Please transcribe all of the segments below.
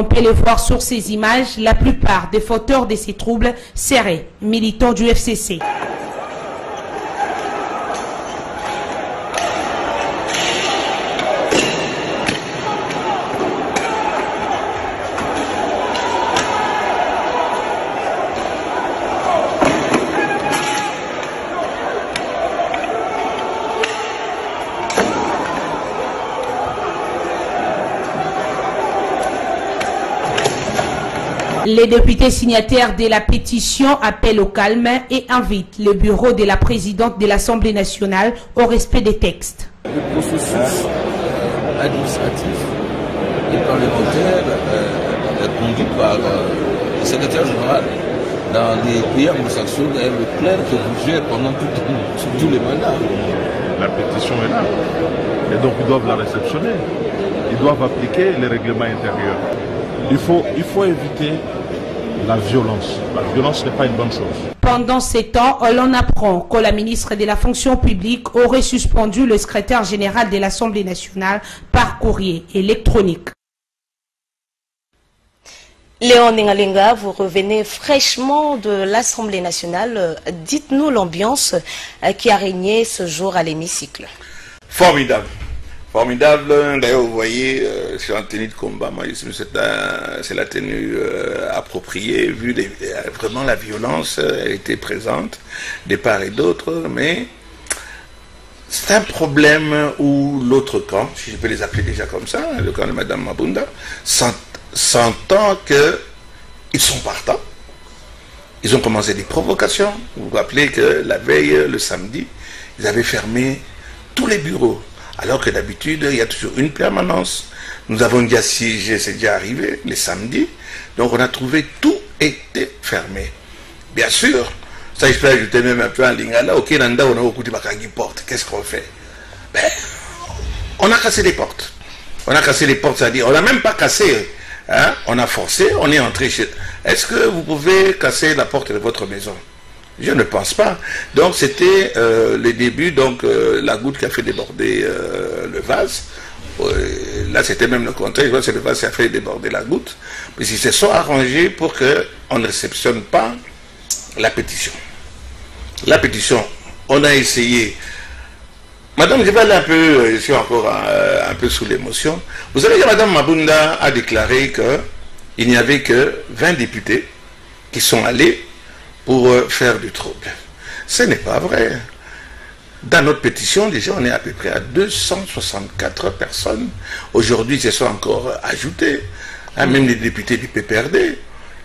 on peut le voir sur ces images, la plupart des fauteurs de ces troubles seraient militants du FCC. Les députés signataires de la pétition appellent au calme et invitent le bureau de la présidente de l'Assemblée nationale au respect des textes. Le processus administratif et parlementaire conduit par le secrétaire général dans les pays anglo-saxons est le clair que vous gérez pendant tous les mandats. La pétition est là. Et donc ils doivent la réceptionner. Ils doivent appliquer les règlements intérieurs. Il faut éviter la violence. La violence n'est pas une bonne chose. Pendant ces temps, l'on apprend que la ministre de la fonction publique aurait suspendu le secrétaire général de l'Assemblée nationale par courrier électronique. Léon Ningalinga, vous revenez fraîchement de l'Assemblée nationale. Dites-nous l'ambiance qui a régné ce jour à l'hémicycle. Formidable. Formidable. D'ailleurs, vous voyez, sur la tenue de combat, moi, c'est la tenue appropriée, vu vraiment la violence, elle était présente, de part et d'autre, mais c'est un problème où l'autre camp, si je peux les appeler déjà comme ça, le camp de Mme Mabunda, s'entend qu'ils sont partants. Ils ont commencé des provocations. Vous vous rappelez que la veille, le samedi, ils avaient fermé tous les bureaux. Alors que d'habitude, il y a toujours une permanence. Nous avons déjà siégé, c'est déjà arrivé, les samedis. Donc on a trouvé tout était fermé. Bien sûr, ça je peux ajouter même un peu en lingala, ok, nanda, on a beaucoup de portes. Qu'est-ce qu'on fait? Ben, on a cassé les portes. On a cassé les portes, c'est-à-dire, on n'a même pas cassé. Hein? On a forcé, on est entré chez... Est-ce que vous pouvez casser la porte de votre maison? Je ne pense pas. Donc c'était le début, donc la goutte qui a fait déborder le vase. Là c'était même le contraire, je vois que c'est le vase qui a fait déborder la goutte. Mais ils se sont arrangés pour qu'on ne réceptionne pas la pétition. La pétition, on a essayé. Madame, je vais aller un peu, je suis encore un peu sous l'émotion. Vous savez que Madame Mabunda a déclaré qu'il n'y avait que 20 députés qui sont allés pour faire du trouble. Ce n'est pas vrai. Dans notre pétition, déjà, on est à peu près à 264 personnes. Aujourd'hui, ils se sont encore ajoutés. Hein, même les députés du PPRD.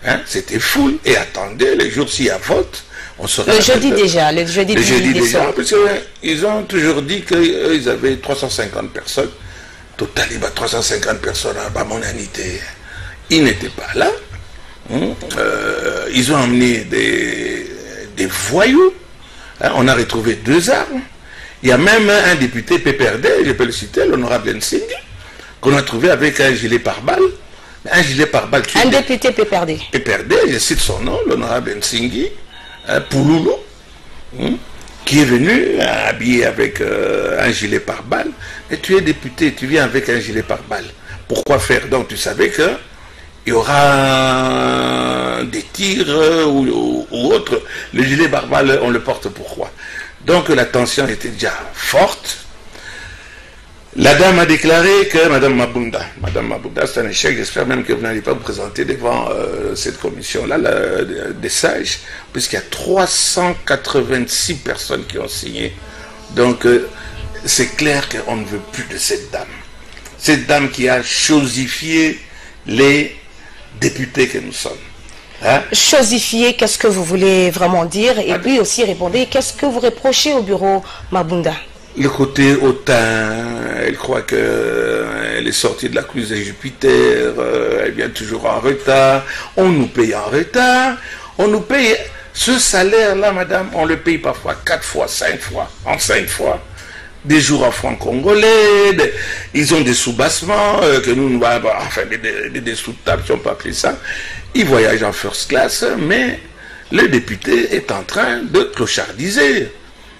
Hein, c'était full. Et attendez, les jours s'il y a vote, on sera... Le jeudi déjà, le jeudi déjà. Parce qu'ils ont toujours dit qu'ils avaient 350 personnes. Total, il y a 350 personnes à mon unité. Ils n'étaient pas là. Ils ont emmené des voyous. Hein, on a retrouvé 2 armes. Il y a même un député PPRD, je peux le citer, l'honorable Nsinghi, qu'on a trouvé avec un gilet pare-balles. Un gilet pare-balles. Un député PPRD. PPRD, je cite son nom, l'honorable Nsinghi, Pouloulou, qui est venu habillé avec un gilet pare-balles. Et tu es député, tu viens avec un gilet pare-balles. Pourquoi faire? Donc tu savais que il y aura des tirs ou autre. Le gilet pare-balles, on le porte pourquoi? Donc la tension était déjà forte. La dame a déclaré que Madame Mabunda, c'est un échec, j'espère même que vous n'allez pas vous présenter devant cette commission-là, des sages, puisqu'il y a 386 personnes qui ont signé. Donc c'est clair qu'on ne veut plus de cette dame. Cette dame qui a chosifié les députés que nous sommes. Hein? Chosifier, qu'est-ce que vous voulez vraiment dire? Et puis aussi répondez, qu'est-ce que vous reprochez au bureau Mabunda? Le côté hautain, elle croit qu'elle est sortie de la cruise de Jupiter, elle vient toujours en retard, on nous paye en retard, on nous paye ce salaire-là, madame, on le paye parfois 4 fois, 5 fois, en 5 fois. Des jours en francs congolais, ils ont des sous-bassements, que nous, enfin des sous-tables, si on peut appeler ça. Ils voyagent en first class, mais le député est en train de clochardiser.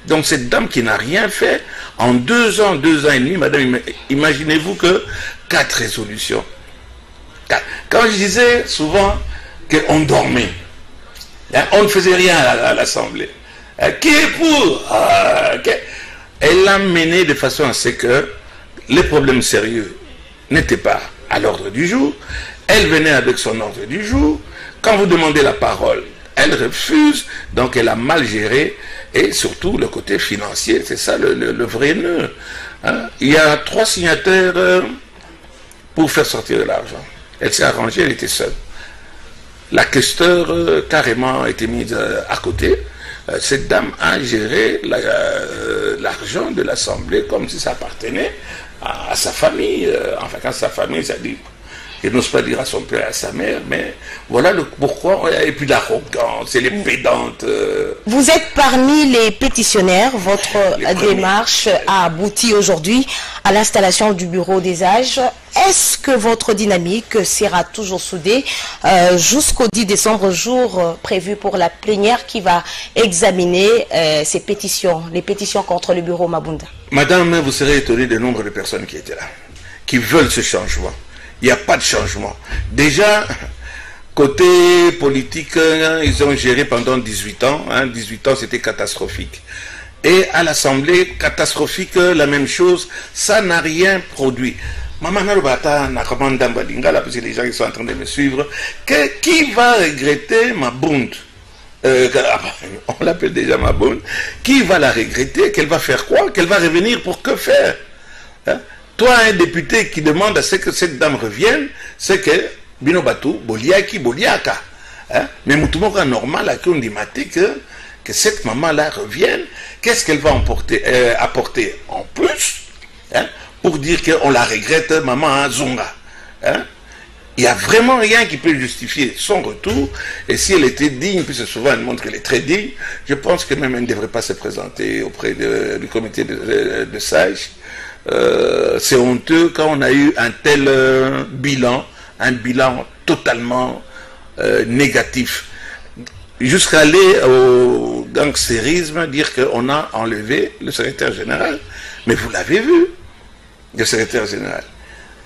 Donc cette dame qui n'a rien fait, en 2 ans et demi, madame, imaginez-vous que 4 résolutions. Quand je disais souvent qu'on dormait, on ne faisait rien à l'Assemblée. Qui est pour? Elle l'a mené de façon à ce que les problèmes sérieux n'étaient pas à l'ordre du jour. Elle venait avec son ordre du jour. Quand vous demandez la parole, elle refuse. Donc elle a mal géré. Et surtout le côté financier, c'est ça le vrai nœud. Il y a 3 signataires pour faire sortir de l'argent. Elle s'est arrangée, elle était seule. La questeur carrément a été mise à côté. Cette dame a géré l'argent de l'Assemblée comme si ça appartenait à sa famille. Enfin, quand sa famille, ça dit, il n'ose pas dire à son père et à sa mère, mais voilà le pourquoi. Et puis l'arrogance et les pédantes. Vous êtes parmi les pétitionnaires. Votre démarche a abouti aujourd'hui à l'installation du bureau des âges. Est-ce que votre dynamique sera toujours soudée jusqu'au 10 décembre, jour prévu pour la plénière qui va examiner ces pétitions, les pétitions contre le bureau Mabunda? Madame, vous serez étonnée du nombre de personnes qui étaient là, qui veulent ce changement. Il n'y a pas de changement. Déjà, côté politique, ils ont géré pendant 18 ans. 18 ans, c'était catastrophique. Et à l'Assemblée, catastrophique, la même chose. Ça n'a rien produit. Maman Narubata, parce que les gens qui sont en train de me suivre, qui va regretter Mabunda? On l'appelle déjà Mabunda. Qui va la regretter? Qu'elle va faire quoi? Qu'elle va revenir pour que faire? Toi, un député qui demande à ce que cette dame revienne, c'est que Bino Batou, Boliaki, Boliaka. Mais Moutoumora normal, à qui on dit que cette maman-là revienne, qu'est-ce qu'elle va apporter en plus pour dire qu'on la regrette, maman Zunga. Il n'y a vraiment rien qui peut justifier son retour. Et si elle était digne, puisque souvent elle montre qu'elle est très digne, je pense que même elle ne devrait pas se présenter auprès du comité de sages. C'est honteux quand on a eu un tel bilan, un bilan totalement négatif. Jusqu'à aller au gangstérisme, dire qu'on a enlevé le secrétaire général. Mais vous l'avez vu, le secrétaire général.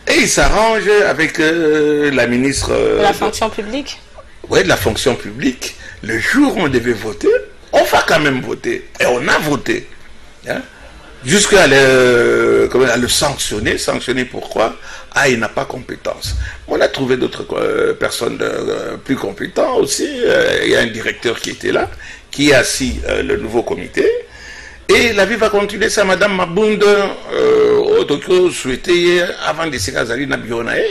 Et il s'arrange avec la ministre... de la fonction publique. Oui, de la fonction publique. Le jour où on devait voter, on va quand même voter. Et on a voté. Jusqu'à le sanctionner. Sanctionner pourquoi? Il n'a pas compétence. On a trouvé d'autres personnes plus compétentes aussi. Il y a un directeur qui était là, qui a assis le nouveau comité. Et la vie va continuer. Ça, Madame Mabunda, souhaité avant de se caser na Bionae.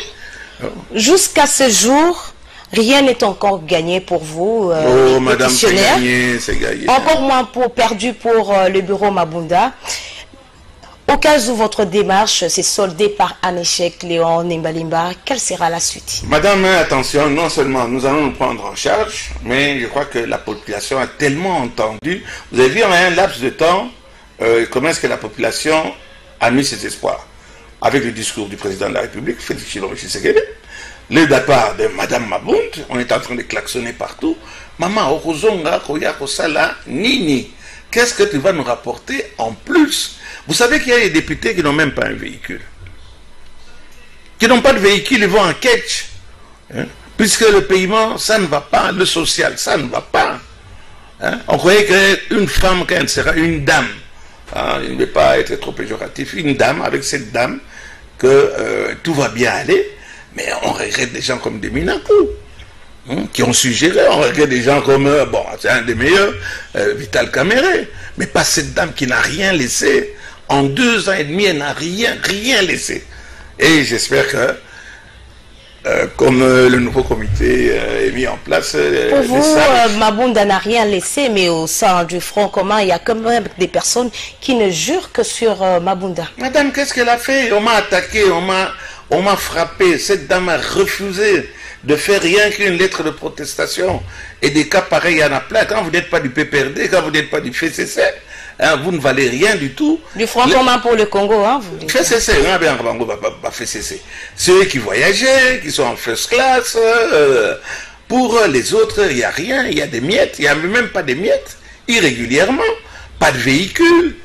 Jusqu'à ce jour, rien n'est encore gagné pour vous, Madame, pétitionnaires. c'est gagné. Encore moins perdu pour le bureau Mabunda. Au cas où votre démarche s'est soldée par un échec, Léon Nimbalimba, quelle sera la suite? Madame, attention, non seulement nous allons nous prendre en charge, mais je crois que la population a tellement entendu. Vous avez vu en un laps de temps comment est-ce que la population a mis ses espoirs. Avec le discours du président de la République, Félix Tshisekedi, le départ de Madame Mabunda, on est en train de klaxonner partout. Maman, Orozonga, Koya, Kosala, Nini, qu'est-ce que tu vas nous rapporter en plus? Vous savez qu'il y a des députés qui n'ont même pas un véhicule. Qui n'ont pas de véhicule, ils vont en catch. Puisque le paiement, ça ne va pas. Le social, ça ne va pas. On croyait qu'une femme, quand elle sera une dame, il ne veut pas être trop péjoratif, une dame, avec cette dame, que tout va bien aller, mais on regrette des gens comme des Minakou, qui ont suggéré, on regrette des gens comme, bon, c'est un des meilleurs, Vital Kamere, mais pas cette dame qui n'a rien laissé. En 2 ans et demi, elle n'a rien laissé. Et j'espère que, comme le nouveau comité est mis en place... Pour vous, Mabunda n'a rien laissé, mais au sein du Front commun, il y a quand même des personnes qui ne jurent que sur Mabunda. Madame, qu'est-ce qu'elle a fait? On m'a attaqué, on m'a frappé. Cette dame a refusé de faire rien qu'une lettre de protestation. Et des cas pareils, il y en a plein. Quand vous n'êtes pas du PPRD, quand vous n'êtes pas du FCC, vous ne valez rien du tout. Du Front commun pour le Congo, vous dites. FCC, FCC. Ceux qui voyageaient, qui sont en first class, pour les autres, il n'y a rien, il y a des miettes, il n'y a même pas des miettes, irrégulièrement, pas de véhicule.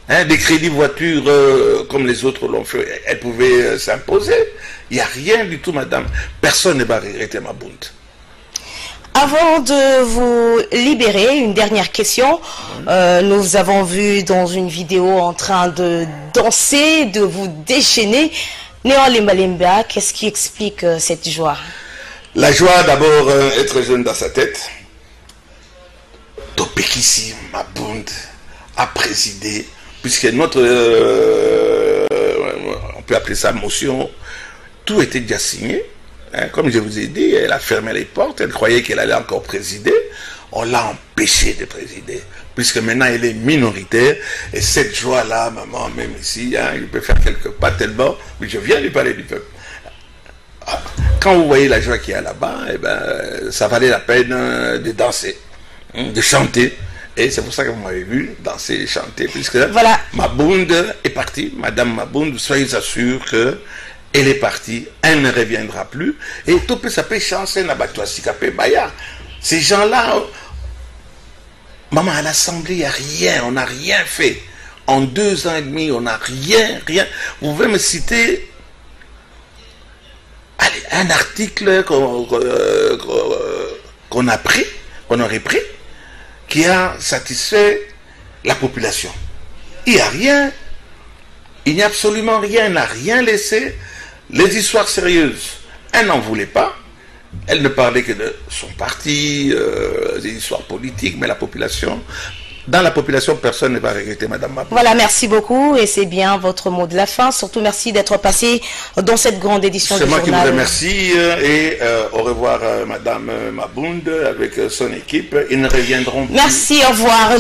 Hein, des crédits voitures comme les autres l'ont fait, elles pouvaient s'imposer. Il n'y a rien du tout, madame. Personne ne va regretter Mabunda. Avant de vous libérer, une dernière question. Nous avons vu dans une vidéo en train de danser, de vous déchaîner. Néon Lemba, qu'est-ce qui explique cette joie? La joie, d'abord, être jeune dans sa tête. Topekissi Mabunda a présidé, puisque notre, on peut appeler ça motion, tout était déjà signé. Hein, comme je vous ai dit, elle a fermé les portes, elle croyait qu'elle allait encore présider. On l'a empêché de présider, puisque maintenant elle est minoritaire. Et cette joie-là, maman, même ici, hein, il peut faire quelques pas tellement, mais je viens lui parler du peuple. Quand vous voyez la joie qu'il y a là-bas, eh ben, ça valait la peine de danser, de chanter. Et c'est pour ça que vous m'avez vu danser et chanter, puisque voilà. Mabunda est partie. Madame Mabunda, soyez assurés que elle est partie, elle ne reviendra plus. Et tout peut s'appeler chancer Nabatouasikapé Baya. Ces gens-là, maman, à l'Assemblée, il n'y a rien, on n'a rien fait. En 2 ans et demi, on n'a rien. Vous pouvez me citer un article qu'on a pris, qu'on aurait pris, qui a satisfait la population. Il n'y a rien, il n'y a absolument rien, elle n'a rien laissé. Les histoires sérieuses, elle n'en voulait pas. Elle ne parlait que de son parti, des histoires politiques, mais la population, dans la population, personne ne va regretter Madame Mabunda. Voilà, merci beaucoup et c'est bien votre mot de la fin. Surtout merci d'être passé dans cette grande édition du journal. C'est moi qui vous remercie et au revoir Madame Mabunda avec son équipe. Ils ne reviendront plus. Merci, au revoir.